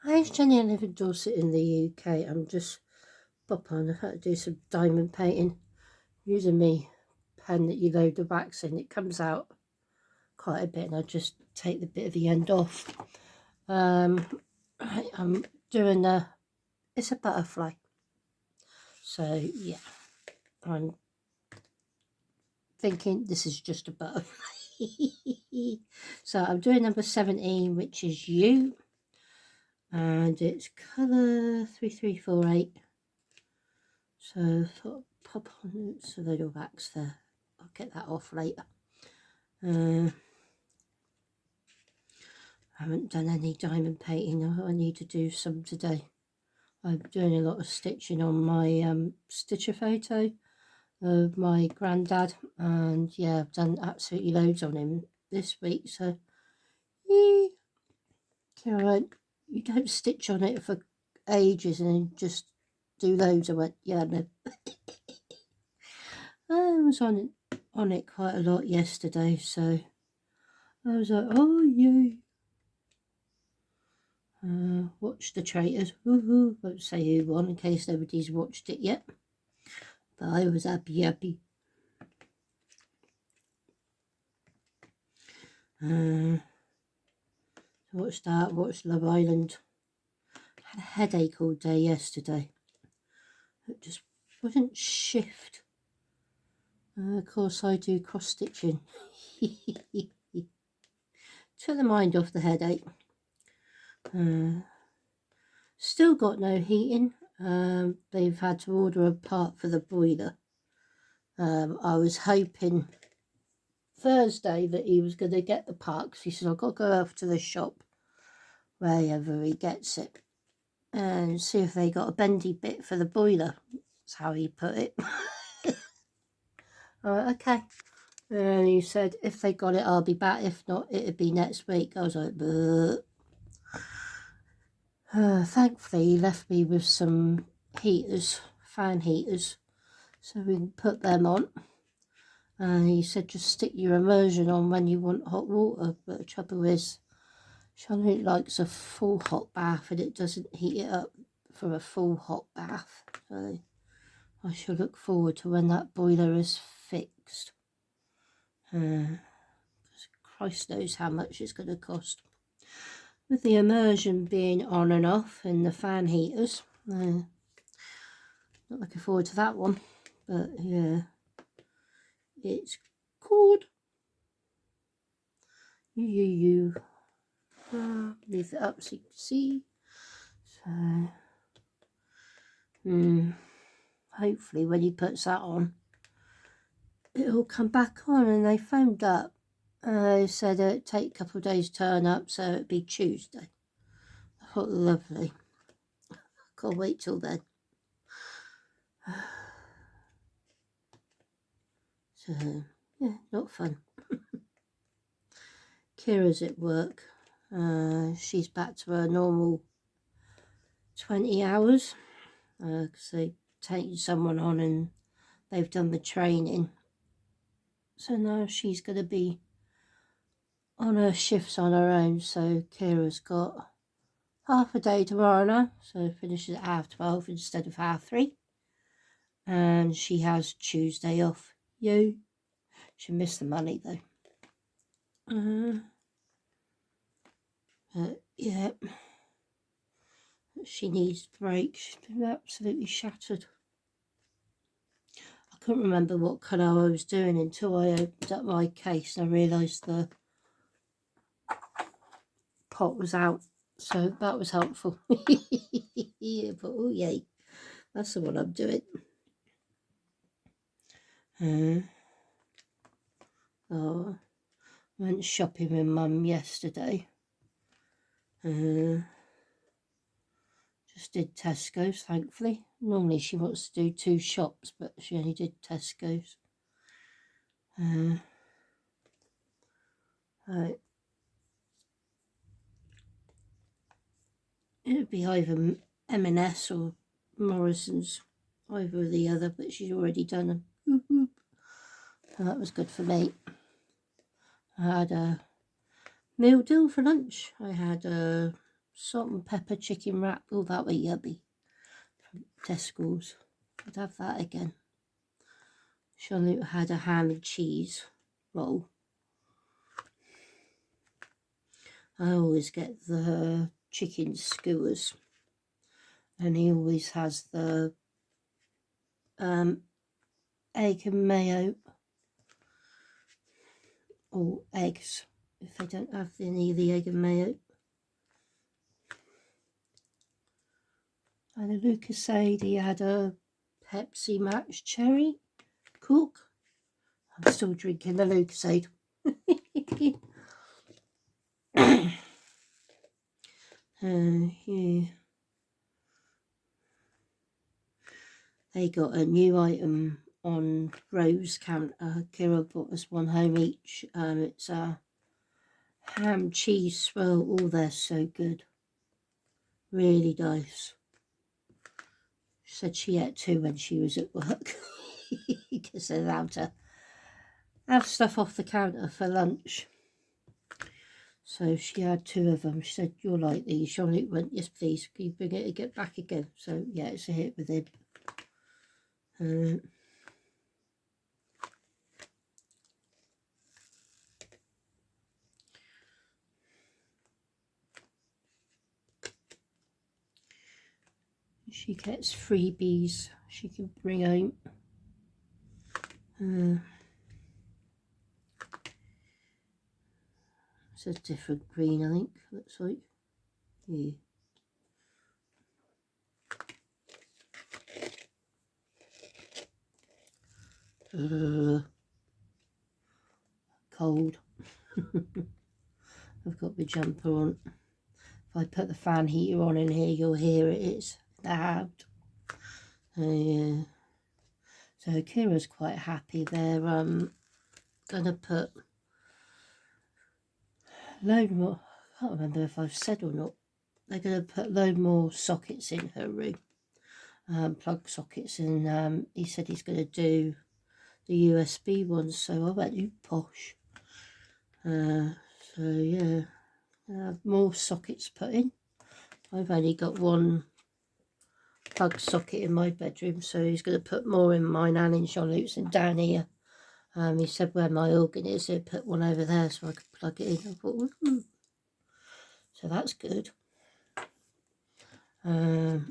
Hi, it's Jenny. I live in Dorset in the UK. I'm just pop on. I had to do some diamond painting using me pen that you load the wax in. It comes out quite a bit, and I just take the bit of the end off. I'm doing it's a butterfly. So yeah, I'm thinking this is just a butterfly. So I'm doing number 17, which is you, and it's colour 3348. So I thought pop on it's a little wax there. I'll get that off later. I haven't done any diamond painting. I need to do some today. I'm doing a lot of stitching on my stitcher photo of my granddad, and yeah, I've done absolutely loads on him this week. So Caroline, you don't stitch on it for ages and then just do loads of it. Yeah, no. I was on it quite a lot yesterday, so I was like, oh yay. Watch the traitors. Woohoo. Won't say who won in case nobody's watched it yet. But I was happy. Watched that, watched Love Island. Had a headache all day yesterday. It just wouldn't shift. Of course I do cross stitching. Took the mind off the headache. Still got no heating. They've had to order a part for the boiler. I was hoping Thursday that he was going to get the part, because he said, I've got to go over to the shop wherever he gets it and see if they got a bendy bit for the boiler. That's how he put it. Okay. And he said, if they got it, I'll be back. If not, it'd be next week. I was like, thankfully, he left me with some heaters, fan heaters, so we can put them on. And he said, just stick your immersion on when you want hot water. But the trouble is, Charlotte likes a full hot bath and it doesn't heat it up for a full hot bath. So I shall look forward to when that boiler is fixed. Christ knows how much it's going to cost. With the immersion being on and off and the fan heaters, not looking forward to that one. But yeah, it's cold. You. Leave it up so you can see. So, hopefully when he puts that on, it'll come back on. And they phoned up. They said it'd take a couple of days to turn up, so it'd be Tuesday. I thought, lovely. Can't wait till then. So, yeah, not fun. Kira's at work. She's back to her normal 20 hours because they've taken someone on and they've done the training. So now she's going to be on her shifts on her own. So Kira's got half a day tomorrow now, so finishes at 12:30 instead of 3:30. And she has Tuesday off. Yo, she missed the money though. Yeah, she needs a break. She's been absolutely shattered. I couldn't remember what colour I was doing until I opened up my case and I realised the pot was out, so that was helpful. Yeah, but oh yay, that's the one I'm doing. I went shopping with Mum yesterday. Just did Tesco's, thankfully. Normally she wants to do 2 shops, but she only did Tesco's. Right. It would be either M&S or Morrison's, either or the other, but she's already done them. So that was good for me. I had a meal deal for lunch. I had a salt and pepper chicken wrap. Oh, that was yummy. From Tesco's. I'd have that again. Charlotte had a ham and cheese roll. I always get the chicken skewers, and he always has the egg and mayo, or eggs if they don't have any of the egg and mayo. And a Lucasade, he had a Pepsi Max cherry Coke. I'm still drinking the Lucasade. Yeah. They got a new item on Rose counter. Kira bought us one home each. It's a ham cheese swirl. Oh, they're so good. Really nice. She said she ate 2 when she was at work. Because they're allowed to have stuff off the counter for lunch. So she had 2 of them. She said, "You'll like these." Jean-Luc went, "Yes, please. Can you bring it and get back again?" So yeah, it's a hit with him. She gets freebies she can bring home. It's a different green, I think. Looks like. Yeah. Cold. I've got my jumper on. If I put the fan heater on in here, you'll hear it. It's loud. Yeah. So Kira's quite happy. They're gonna put load more. I can't remember if I've said or not. They're gonna put load more sockets in her room, plug sockets, and he said he's gonna do the USB ones. So I went, "You posh." So yeah, more sockets put in. I've only got one plug socket in my bedroom, so he's going to put more in mine and in Jean-Luc's and down here. He said where my organ is, he'll put one over there so I could plug it in. I thought, so that's good. I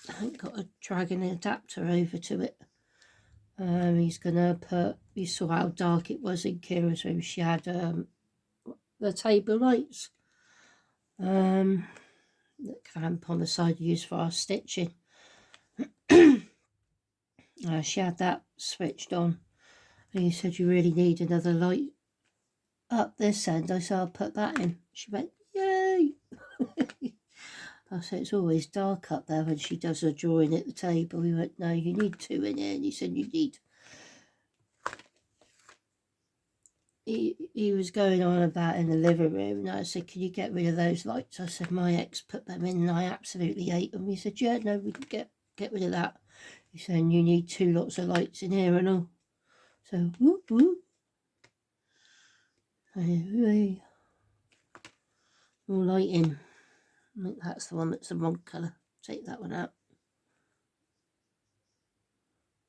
haven't got to drag an adapter over to it. He's going to put, you saw how dark it was in Kira's room. She had the table lights that clamp on the side used for our stitching. She had that switched on, and he said, "You really need another light up this end." I said, "I'll put that in." She went, "Yay!" I said, "It's always dark up there when she does her drawing at the table." He went, "No, you need 2 in here." And he said, "You need..." He was going on about in the living room, and I said, "Can you get rid of those lights?" I said, "My ex put them in and I absolutely hate them." He said, "Yeah, no, we can get rid of that." He's saying, "You need 2 lots of lights in here and all." So, whoop, whoop. More lighting. I think that's the one that's the wrong colour. Take that one out.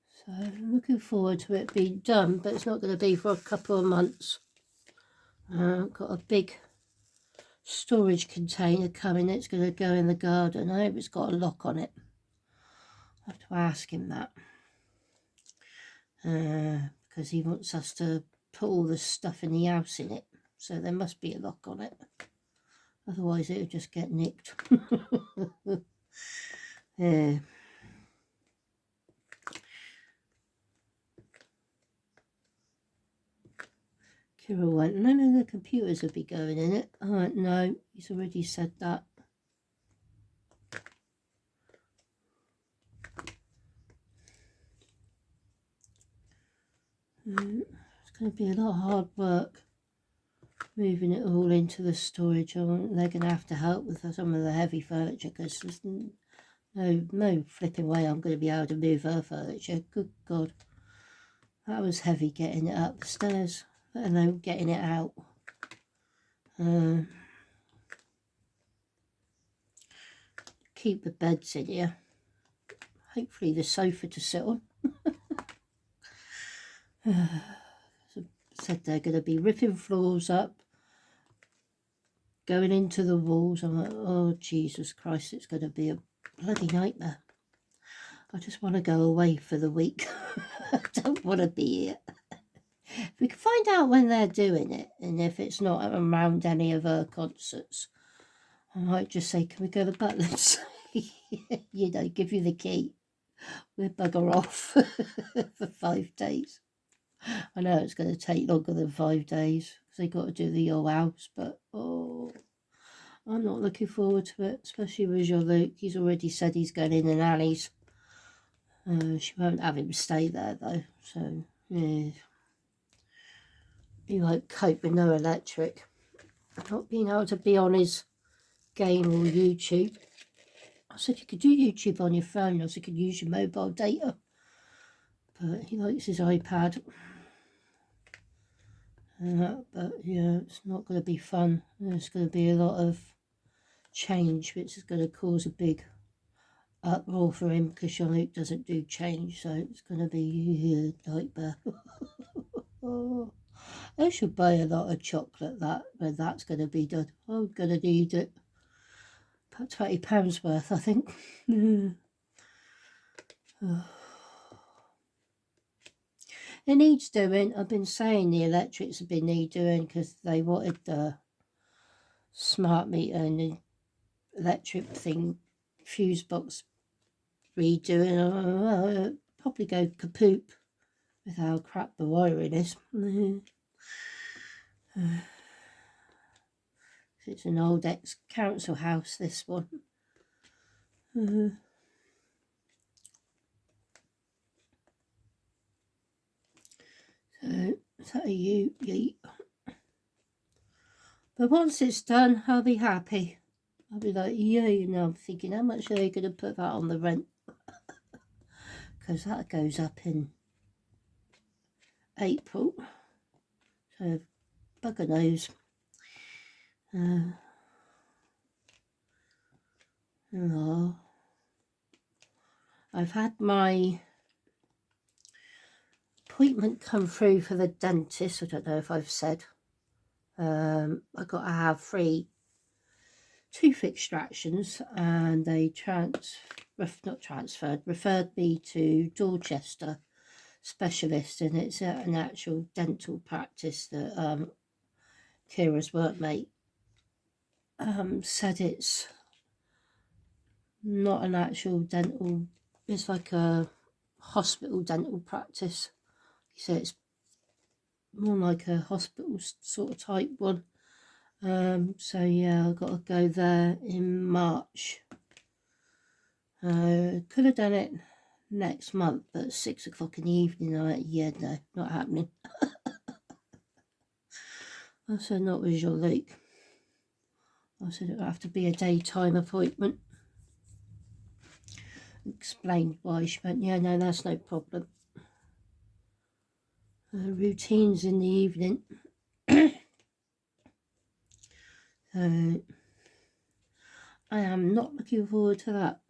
So I'm looking forward to it being done, but it's not going to be for a couple of months. I've got a big storage container coming. It's going to go in the garden. I hope it's got a lock on it. I have to ask him that. Because he wants us to put all the stuff in the house in it. So there must be a lock on it. Otherwise it'll just get nicked. Yeah. Kira went, "No, the computers will be going in it." I went, "No, he's already said that." It's going to be a lot of hard work moving it all into the storage. They're going to have to help with some of the heavy furniture, because there's no flipping way I'm going to be able to move her furniture. Good God. That was heavy getting it up the stairs, let alone getting it out. keep the beds in here. Hopefully the sofa to sit on. Said they're going to be ripping floors up, going into the walls. I'm like, oh Jesus Christ, it's going to be a bloody nightmare. I just want to go away for the week. I don't want to be here. If we can find out when they're doing it, and if it's not around any of her concerts, I might just say, can we go to Butlins? You know, give you the key. We'll bugger off for 5 days. I know it's going to take longer than 5 days because they got to do the old house, but oh, I'm not looking forward to it, especially with Jean-Luc. He's already said he's going in an Ali's. She won't have him stay there though, so yeah. He won't cope with no electric. Not being able to be on his game or YouTube. I said you could do YouTube on your phone, I said you could use your mobile data. But he likes his iPad. But yeah, it's not going to be fun. There's going to be a lot of change, which is going to cause a big uproar for him because Jean-Luc doesn't do change, so it's going to be a nightmare. Oh, I should buy a lot of chocolate when that's going to be done. I'm going to need it. About £20 worth, I think. It needs doing. I've been saying the electrics have been need doing because they wanted the smart meter and the electric thing, fuse box redoing. I'll probably go kapoop with how crap the wiring is. It's an old ex-council house, this one. So, is that a you? Yeet. But once it's done, I'll be happy. I'll be like, yeah, you know, I'm thinking, how much are they going to put that on the rent? Because that goes up in April. So, bugger knows. Oh. I've had my appointment come through for the dentist. I don't know if I've said. I got to have 3 tooth extractions, and they referred me to Dorchester specialist, and it's an actual dental practice that Kira's workmate said it's not an actual dental, it's like a hospital dental practice. He said it's more like a hospital sort of type one. So yeah, I've got to go there in March. Could have done it next month, but at 6 o'clock in the evening, I'm like, yeah, no, not happening. I said, not with Jean-Luc. I said, it'll have to be a daytime appointment. Explained why. She went, yeah, no, that's no problem. Routines in the evening. So I am not looking forward to that.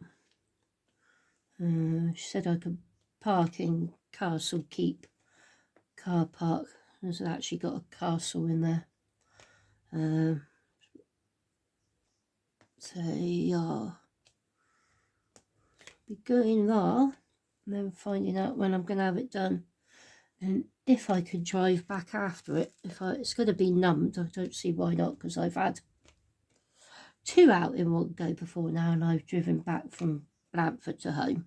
She said I could park in Castle Keep car park. There's actually got a castle in there. So yeah, be going there and then finding out when I'm going to have it done, and if I could drive back after it. It's going to be numbed, I don't see why not, because I've had 2 out in one go before now, and I've driven back from Blandford to home,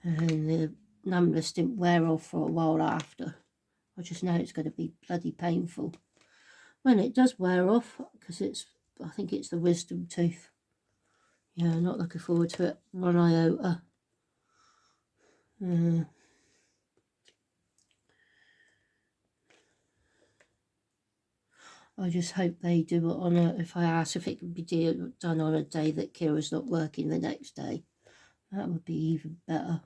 and the numbness didn't wear off for a while after. I just know it's going to be bloody painful when it does wear off, because I think it's the wisdom tooth. Yeah, I'm not looking forward to it one iota. I just hope they do it on if I ask if it can be done on a day that Kira's not working the next day, that would be even better.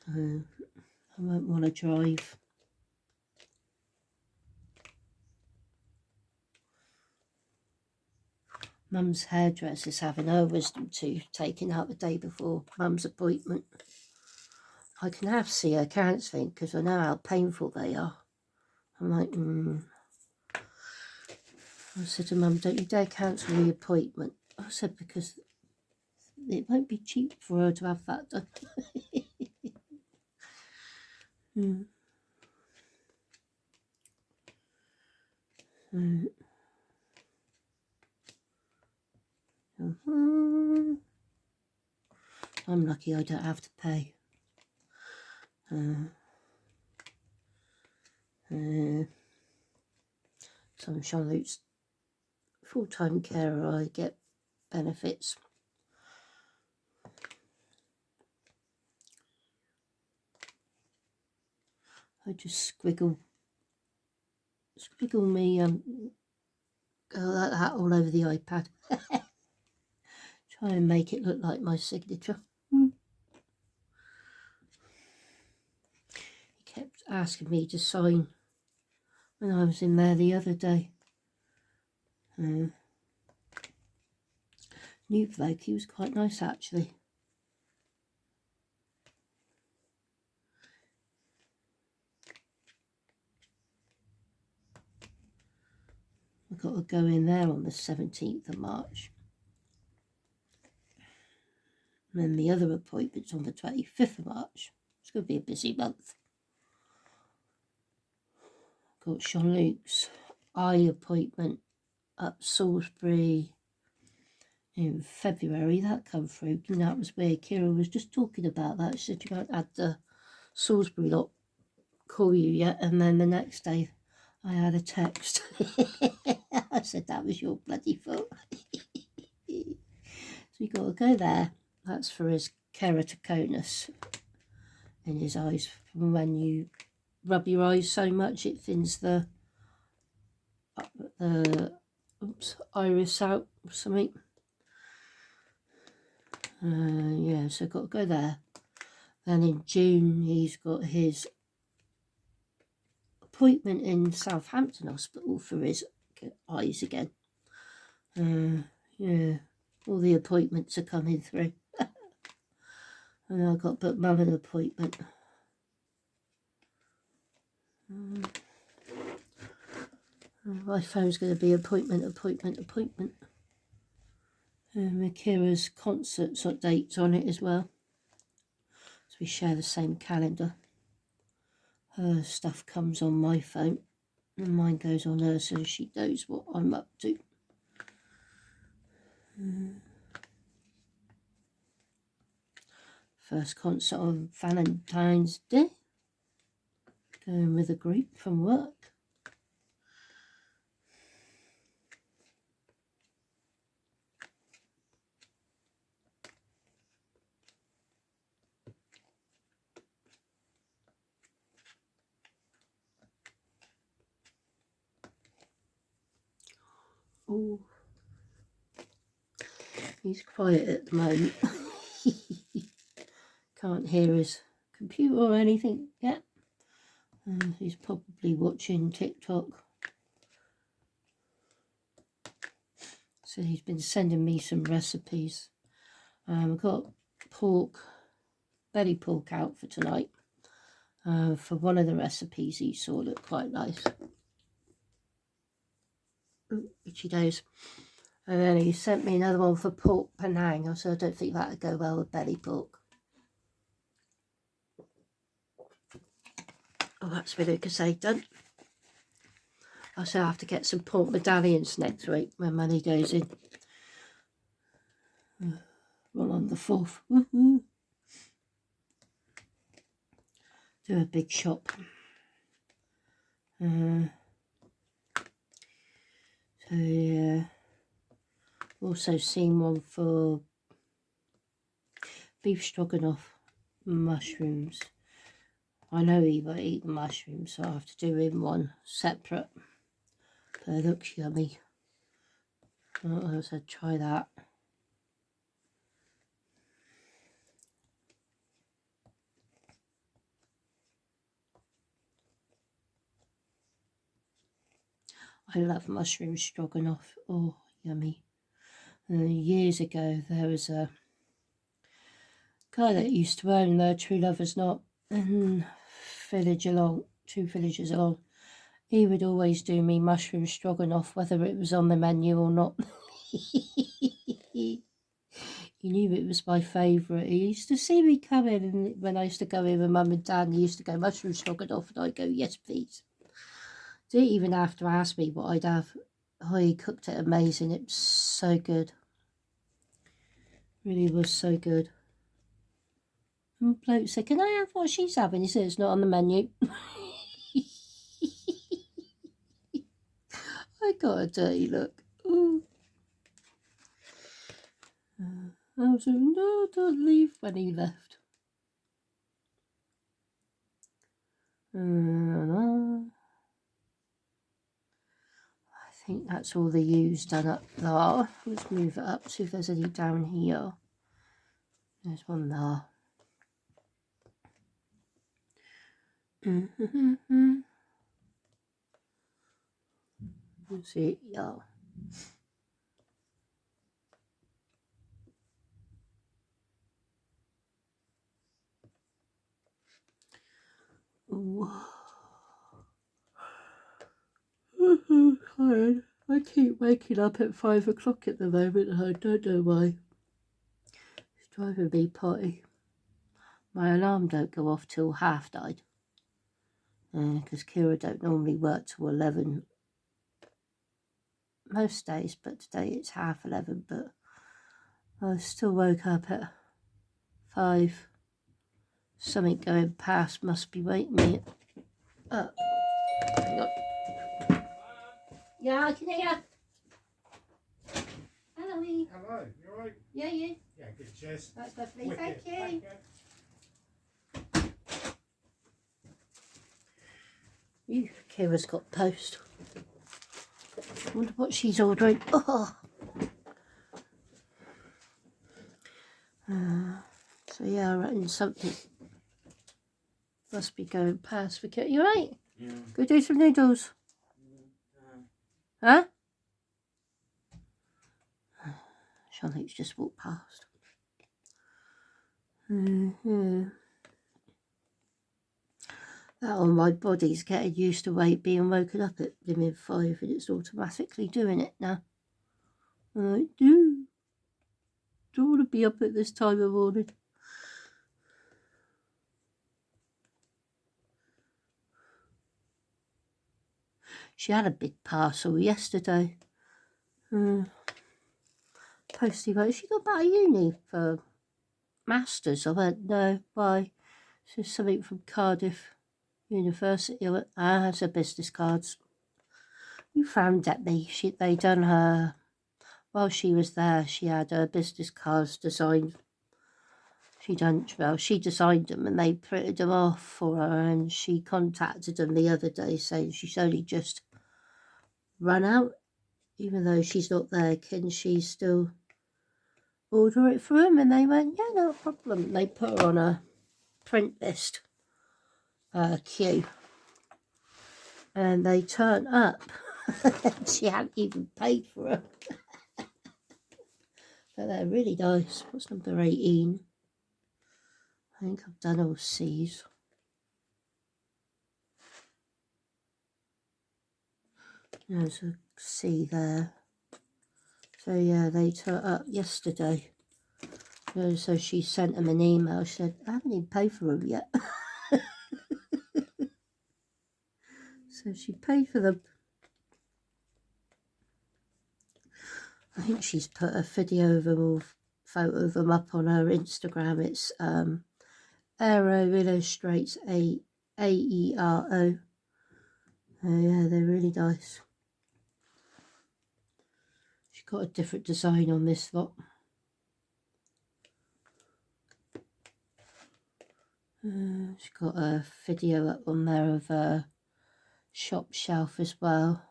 So I won't want to drive. Mum's hairdresser's having her wisdom tooth taken out the day before Mum's appointment. I can have see her cancelling because I know how painful they are. I'm like, I said to Mum, don't you dare cancel the appointment. I said, because it won't be cheap for her to have that done. I'm lucky I don't have to pay. So I'm Jean-Luc's full-time carer, I get benefits. I just squiggle me like that all over the iPad. Try and make it look like my signature. He kept asking me to sign when I was in there the other day. New bloke, he was quite nice actually. I've got to go in there on the 17th of March. And then the other appointment's on the 25th of March. It's going to be a busy month. Got Jean-Luc's eye appointment up Salisbury in February. That come through. And that was where Kira was just talking about that. She said, you haven't had the Salisbury lot call you yet. And then the next day I had a text. I said, that was your bloody fault. So you got to go there. That's for his keratoconus in his eyes. From when you rub your eyes so much it thins the iris out or something. Yeah, so got to go there. Then in June he's got his appointment in Southampton Hospital for his eyes again. Yeah, all the appointments are coming through. And I've got to put Mum an appointment. My phone's going to be appointment. Akira's concerts got dates on it as well. So we share the same calendar. Her stuff comes on my phone and mine goes on her so she knows what I'm up to. First concert on Valentine's Day. Going with a group from work. Oh, he's quiet at the moment. Can't hear his computer or anything yet. He's probably watching TikTok. So he's been sending me some recipes. I've got belly pork out for tonight. For one of the recipes he saw looked quite nice. Ooh, itchy nose. And then he sent me another one for pork Penang. I said I don't think that would go well with belly pork. Oh, that's Vinegar done. I said I have to get some pork medallions next week when money goes in. Well, on the 4th. Woohoo! Do a big shop. So yeah. Also seen one for beef stroganoff mushrooms. I know he won't eat the mushrooms, so I have to do him one separate. But it looks yummy. I said try that. I love mushroom stroganoff. Oh, yummy. Years ago, there was a guy that used to own the True Lovers Knot and village along, 2 villages along. He would always do me mushroom stroganoff, whether it was on the menu or not. He knew it was my favourite. He used to see me come in, and when I used to go in with Mum and Dad, he used to go, mushroom stroganoff, and I'd go, yes, please. Didn't even have to ask me what I'd have. Oh, he cooked it amazing. It was so good. Really was so good. And bloke said, can I have what she's having? He said, it's not on the menu. I got a dirty look. Ooh. I was like, no, don't leave, when he left. I think that's all the U's done up there. Let's move it up, see if there's any down here. There's one there. Let's see, yeah. Tired. I keep waking up at 5 o'clock at the moment, and I don't know why. It's driving me potty. My alarm don't go off till 9:30, because Kira don't normally work till 11 most days, but today it's 11:30. But I still woke up at 5. Something going past must be waking me up. Hang on. Yeah, I can hear you. Hello. Hello, you alright? Yeah, you. Yeah, good, cheers. That's lovely, Wicked. thank you. Kira's got post. I wonder what she's ordering. Oh. So yeah, I reckon something must be going past. You right? Yeah. Go do some noodles. Huh? Charlotte's just walked past. That on my body's getting used to being woken up at limit 5, and it's automatically doing it now. I do. Don't want to be up at this time of morning. She had a big parcel yesterday. Posty wrote, she got back to uni for masters. I went, no, why? It's something from Cardiff University. I went, it's her business cards. You frowned at me. They done her, while she was there, she had her business cards designed. She designed them, and they printed them off for her, and she contacted them the other day saying she's only just run out. Even though she's not there, can she still order it for them? And they went, yeah, no problem. And they put her on a print list queue, and they turn up. She hadn't even paid for them. But they're really nice. What's number 18? I think I've done all C's. There's a C there. So yeah, they turned up yesterday. So she sent them an email. She said, I haven't even paid for them yet. So she paid for them. I think she's put a video of them or photo of them up on her Instagram. It's Aero Illustrates AERO. Yeah, they're really nice. She's got a different design on this lot. She's got a video up on there of a shop shelf as well.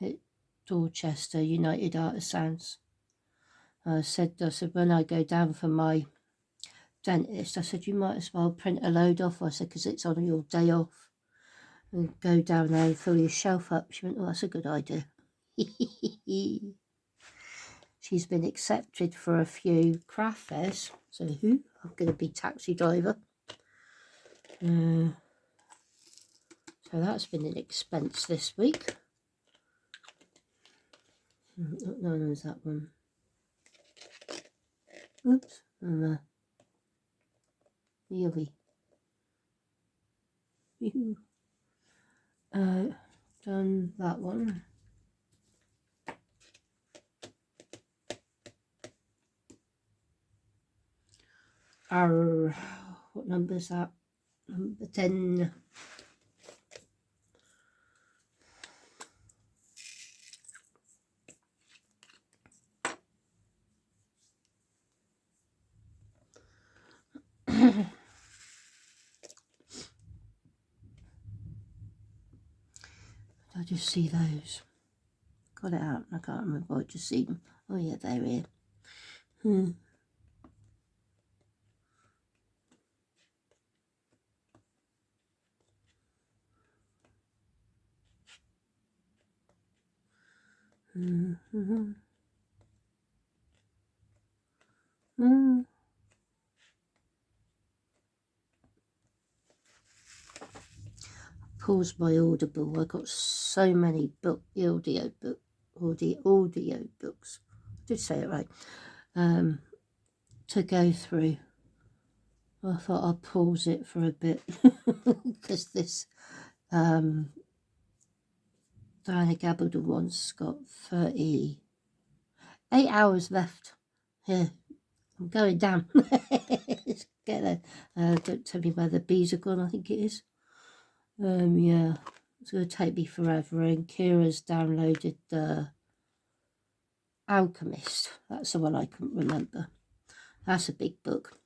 At Dorchester United Artisans. I said when I go down for my dentist, I said, you might as well print a load off. I said, because it's on your day off, and go down there and fill your shelf up. She went, oh, that's a good idea. She's been accepted for a few craft fairs. So I'm going to be taxi driver. So that's been an expense this week. What known as that one? Oops. And really. Done that one. What number is that? Number 10. I just see those. Got it out. I can't remember. I just see them. Oh yeah, they're here. Pause my Audible. I got so many audio books. I did say it right. To go through. I thought I'd pause it for a bit because this Diana Gabaldon one's got 38 hours left. Here, I'm going down. Let's get there. Don't tell me where the bees are gone. I think it is. Yeah, it's going to take me forever. And Kira's downloaded the Alchemist. That's the one I couldn't remember. That's a big book.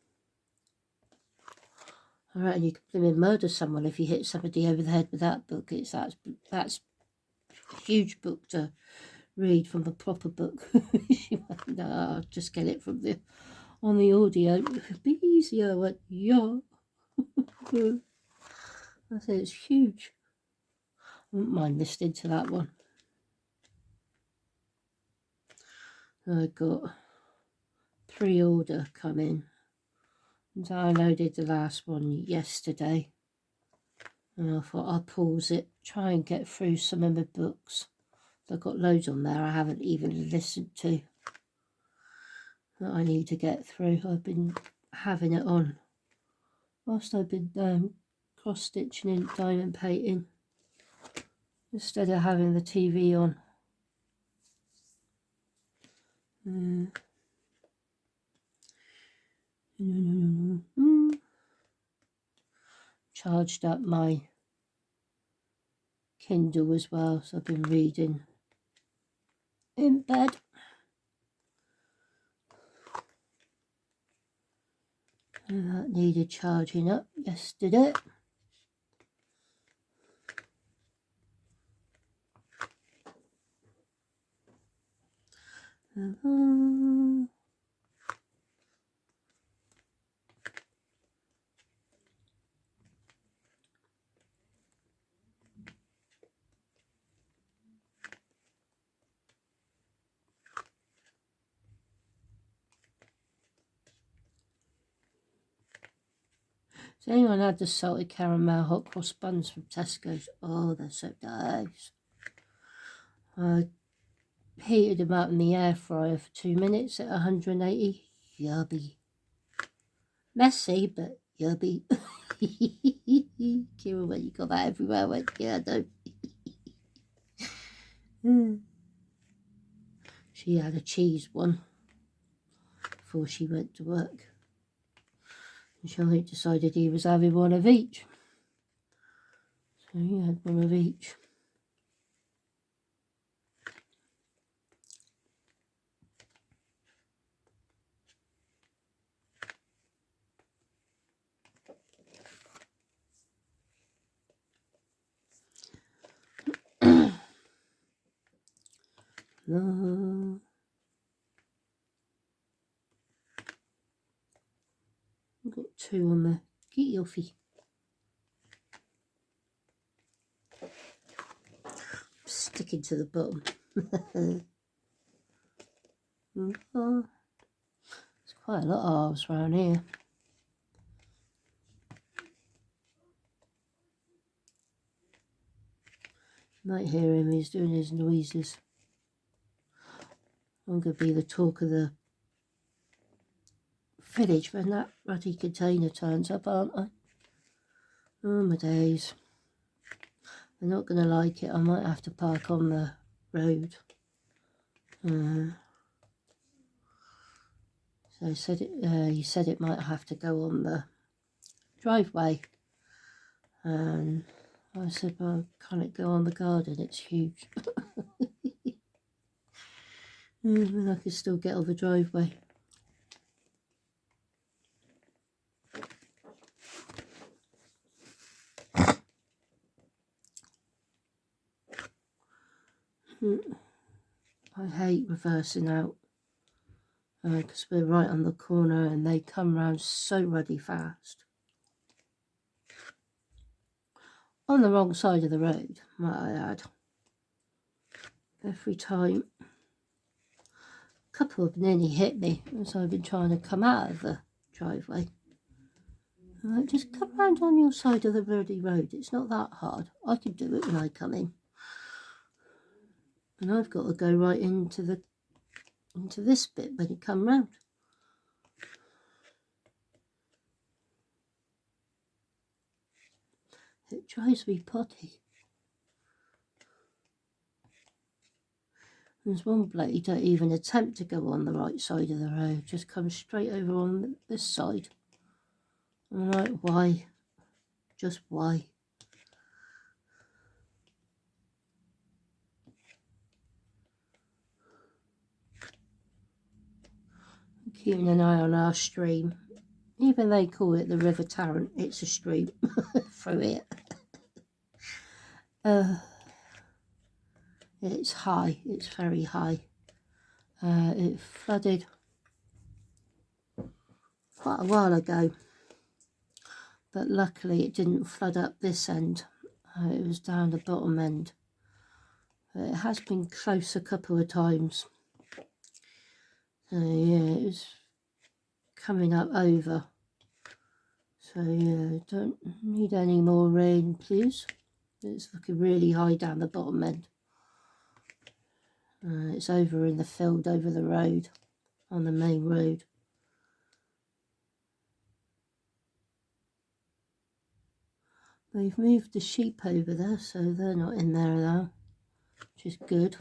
I reckon you could murder someone if you hit somebody over the head with that book. That's a huge book to read from a proper book. She went, no, I'll just get it from on the audio. It'd be easier. I went, yeah. I said it's huge. I wouldn't mind listening to that one. I got pre-order coming. And I downloaded the last one yesterday. And I thought I'll pause it, try and get through some of my books. I've got loads on there I haven't even listened to that I need to get through. I've been having it on whilst I've been cross-stitching and diamond painting instead of having the TV on. Charged up my Kindle as well, so I've been reading in bed. And that needed charging up yesterday. Has anyone had the salted caramel hot cross buns from Tesco's? Oh, they're so nice. I heated them up in the air fryer for 2 minutes at 180. Yummy. Messy, but yummy. Kira, when you got that everywhere, I went, yeah, I know. She had a cheese one before she went to work. And Charlotte decided he was having one of each. So he had one of each. No. I've got 2 on there. Get your feet. Sticking to the bottom. There's quite a lot of owls around here. You might hear him, he's doing his noises. I'm going to be the talk of the village when that ruddy container turns up, aren't I? Oh my days. They're not going to like it. I might have to park on the road. So he said it might have to go on the driveway. And I said, well, can't it go on the garden? It's huge. And I can still get on the driveway. I hate reversing out because we're right on the corner and they come round so ruddy fast. On the wrong side of the road, might I add. Every time. A couple have nearly hit me as I've been trying to come out of the driveway. Like, just come round on your side of the bloody road. It's not that hard. I can do it when I come in. And I've got to go right into this bit when you come round. It drives me potty. There's one bloke, he don't even attempt to go on the right side of the road, just comes straight over on this side. I'm like, why? Just why? I'm keeping an eye on our stream. Even they call it the River Tarrant, it's a stream through it. It's high, it's very high. It flooded quite a while ago, but luckily it didn't flood up this end. It was down the bottom end. But it has been close a couple of times. So yeah, it was coming up over. So yeah, don't need any more rain, please. It's looking really high down the bottom end. It's over in the field over the road, on the main road. They've moved the sheep over there, so they're not in there now, which is good.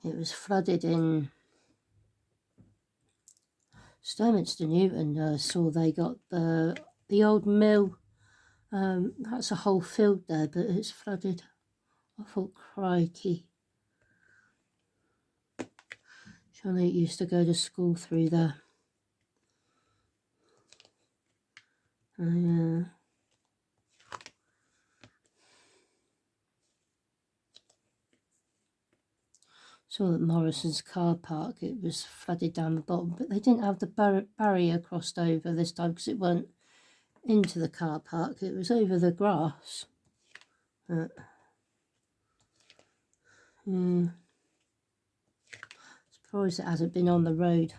It was flooded in Sturminster Newton. Saw they got the old mill. That's a whole field there, but it's flooded. I thought, crikey. Johnny used to go to school through there. Saw that Morrison's car park, it was flooded down the bottom, but they didn't have the barrier crossed over this time because it went into the car park, it was over the grass. Surprised it hasn't been on the road,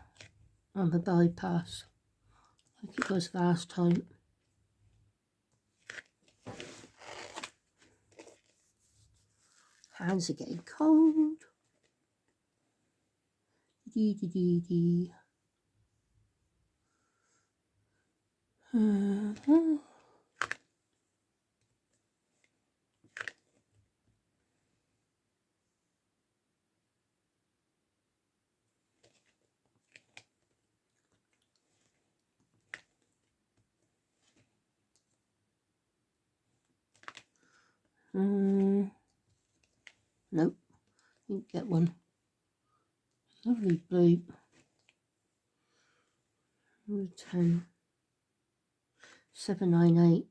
on the bypass, like it was last time. Hands are getting cold. Dee dee dee dee. Nope, didn't get one. Lovely blue. 10 798.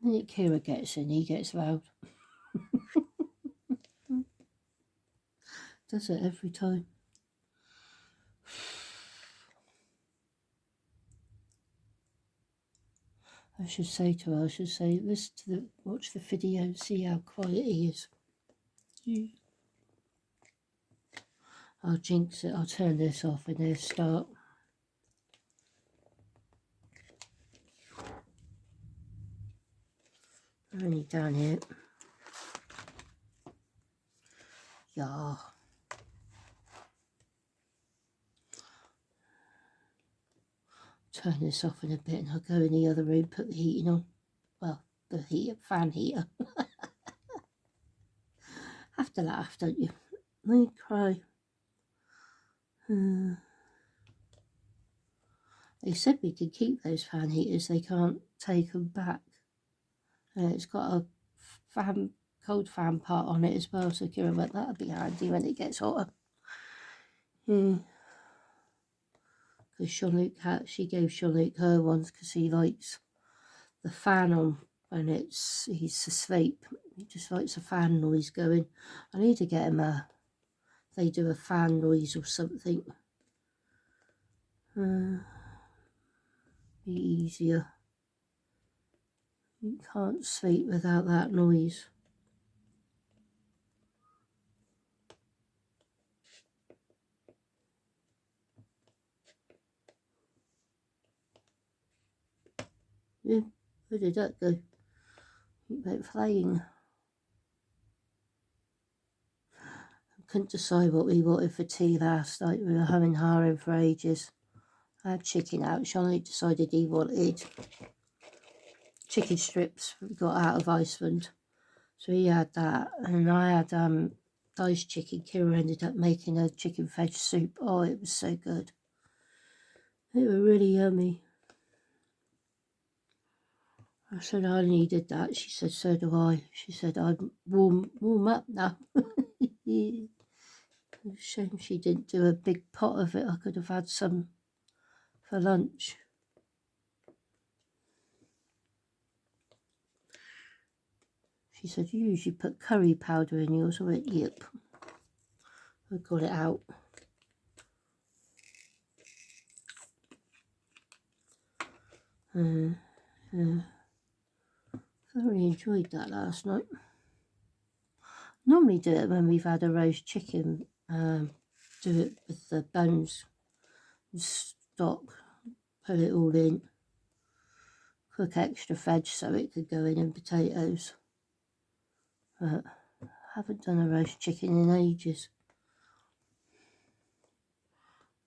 And Kira gets in, he gets loud. Does it every time. I should say to her, listen to watch the video and see how quiet he is. Yeah. I'll jinx it, I'll turn this off and then start. Only down here. Yeah. Turn this off in a bit and I'll go in the other room, put the heating on. Well, the fan heater. Have to laugh, don't you? Let me cry. They said we could keep those fan heaters, they can't take them back. It's got a cold fan part on it as well, so Kira went, that'll be handy when it gets hotter. Because Jean-Luc she gave Jean-Luc her ones because he likes the fan on when he's asleep. He just likes a fan noise going. I need to get him they do a fan noise or something. Be easier. You can't sleep without that noise. Yeah, where did that go? It went flying. I couldn't decide what we wanted for tea last night. We were having haring for ages. I had chicken out. Jean-Luc decided he wanted chicken strips we got out of Iceland. So he had that. And I had diced chicken. Kira ended up making a chicken veg soup. Oh, it was so good. It was really yummy. I said I needed that. She said, so do I. She said, I'm warm up now. Shame she didn't do a big pot of it. I could have had some for lunch. She said, you usually put curry powder in yours. I went, yep. I got it out. Thoroughly enjoyed that last night. Normally do it when we've had a roast chicken. Do it with the bones, stock, put it all in. Cook extra veg so it could go in and potatoes. But I haven't done a roast chicken in ages.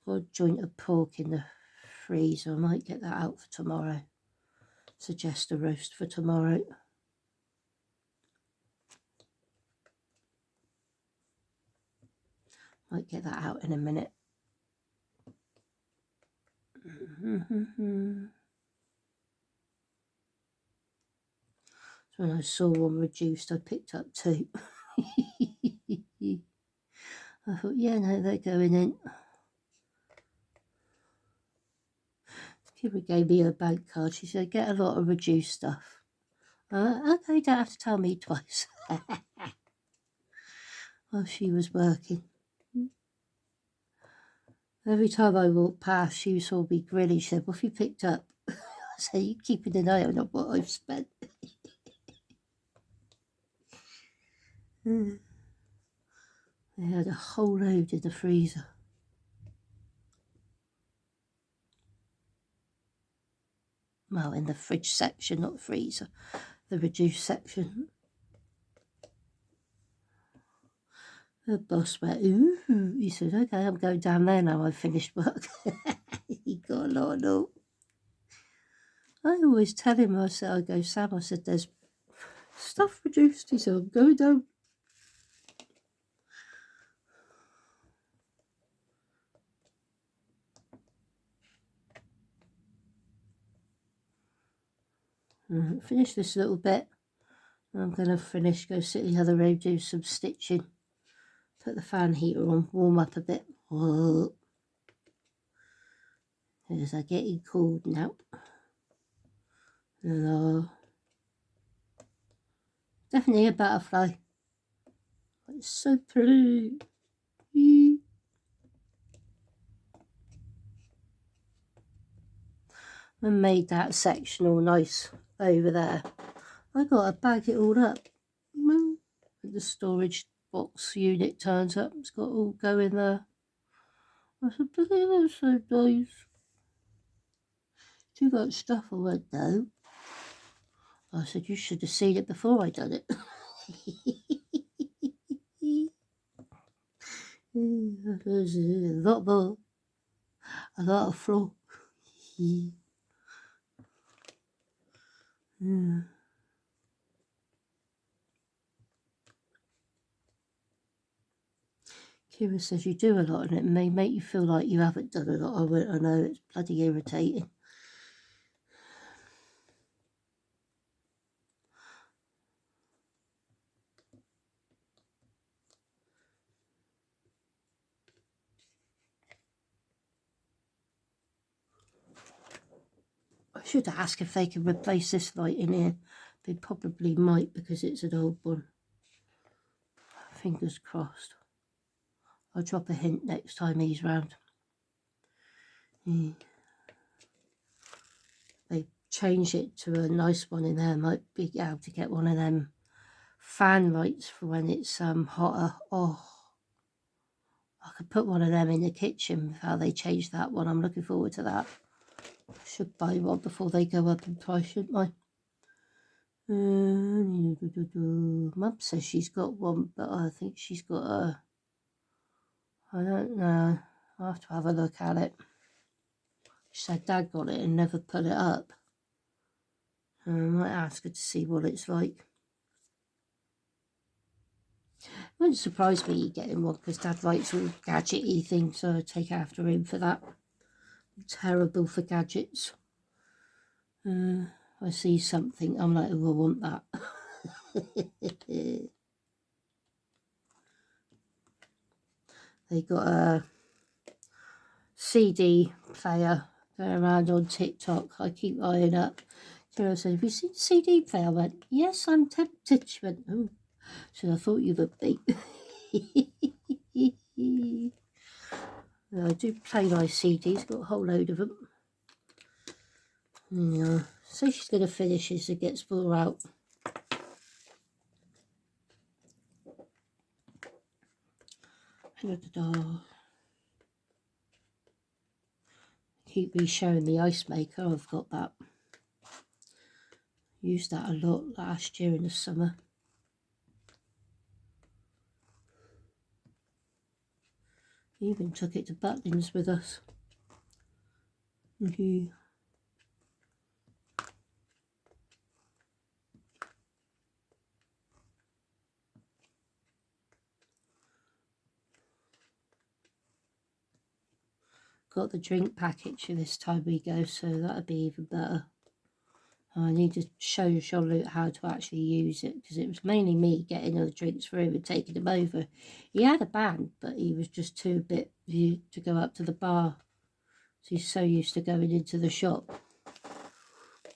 Got a joint of pork in the freezer. I might get that out for tomorrow. Suggest a roast for tomorrow. Might get that out in a minute. So when I saw one reduced, I picked up two. I thought, yeah, no, they're going in. Kira gave me her bank card. She said, get a lot of reduced stuff. Okay, you don't have to tell me twice. While she was working. Every time I walked past, she saw me grinning. She said, what have you picked up? I said, you keeping an eye on what I've spent. They had a whole load in the freezer. Well, in the fridge section, not the freezer. The reduced section. The boss went, ooh. He said, okay, I'm going down there now. I've finished work. He got a lot of note. I always tell him, I go, Sam, I said, there's stuff reduced. He said, I'm going down. Finish this little bit. I'm going to go sit in the other room, do some stitching. Put the fan heater on, warm up a bit. Because I'm getting cold now. And Definitely a butterfly. It's so pretty. And made that section all nice over there. I got to bag it all up. The storage box unit turns up. It's got all go in there. I said, but that's so nice. Too much stuff. I went, no. I said, you should have seen it before I done it. There's a lot more. A lot of floor. Yeah. Kira says you do a lot and it may make you feel like you haven't done a lot. I know, it's bloody irritating. I should ask if they can replace this light in here. They probably might because it's an old one. Fingers crossed. I'll drop a hint next time he's round. They change it to a nice one in there. Might be able to get one of them fan lights for when it's hotter. Oh, I could put one of them in the kitchen. How they change that one. I'm looking forward to that. Should buy one before they go up in price, shouldn't I? Mum says she's got one, but I think she's got a... I don't know. I'll have to have a look at it. She said Dad got it and never put it up. I might ask her to see what it's like. It wouldn't surprise me getting one because Dad likes all gadgety things, so I take after him for that. I'm terrible for gadgets. I see something, I'm like, oh, I want that. They got a CD player going around on TikTok. I keep eyeing up. Kira said, have you seen the CD player? I went, yes, I'm tempted. She went, oh, so I thought you would be. I do play my CDs, got a whole load of them. Yeah. So she's going to finish this and gets more out. Keep re-showing the ice maker. I've got that. Used that a lot last year in the summer. Even took it to Butlins with us. Got the drink package this time we go, so that'd be even better. I need to show Jean-Luc how to actually use it because it was mainly me getting all the drinks for him and taking them over. He had a band, but he was just too bit to go up to the bar. So he's so used to going into the shop.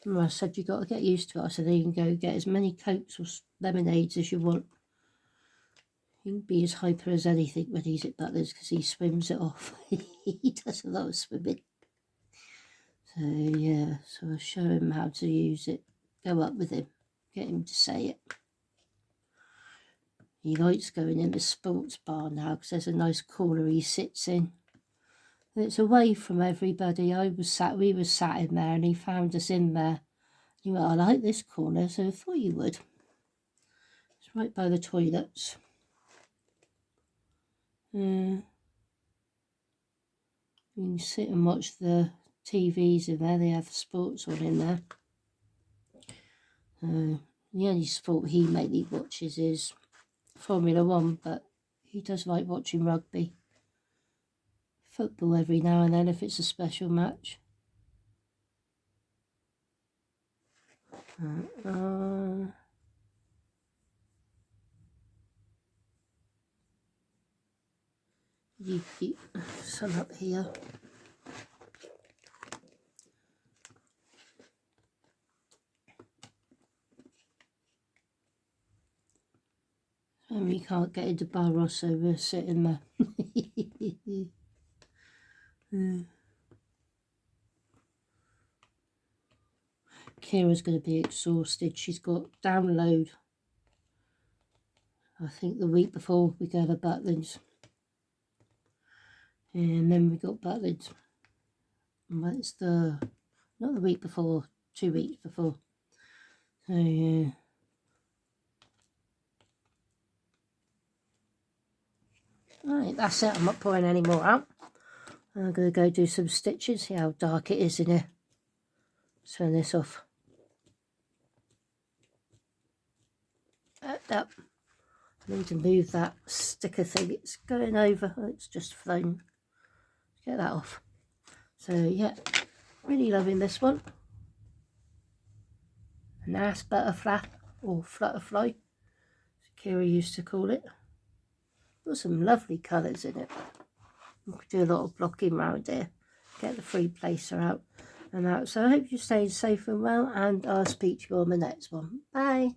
And I said, you got to get used to it. I said, you can go get as many Cokes or lemonades as you want. He can be as hyper as anything when he's at Butlers because he swims it off. He does a lot of swimming. So yeah, so I'll show him how to use it. Go up with him, get him to say it. He likes going in the sports bar now because there's a nice corner he sits in. And it's away from everybody. We were sat in there and he found us in there. He went, I like this corner, so I thought you would. It's right by the toilets. You can sit and watch the TVs in there. They have sports on in there. The only sport he mainly watches is Formula 1, but he does like watching rugby. Football every now and then if it's a special match. Some up here. And we can't get into Barros, so we're sitting there. Kira's going to be exhausted. She's got download, I think, the week before we go to Butlins. And then we got Butlins. But it's not the week before, 2 weeks before. So, yeah. Right, that's it. I'm not pouring any more out. I'm going to go do some stitches, see how dark it is in here. Turn this off. Up. I need to move that sticker thing. It's going over. It's just flown. Get that off. So, yeah, really loving this one. A nice butterfly, or flutterfly, as Kira used to call it. Got some lovely colours in it. We could do a lot of blocking around here. Get the free placer out and that. So I hope you're staying safe and well, and I'll speak to you on the next one. Bye.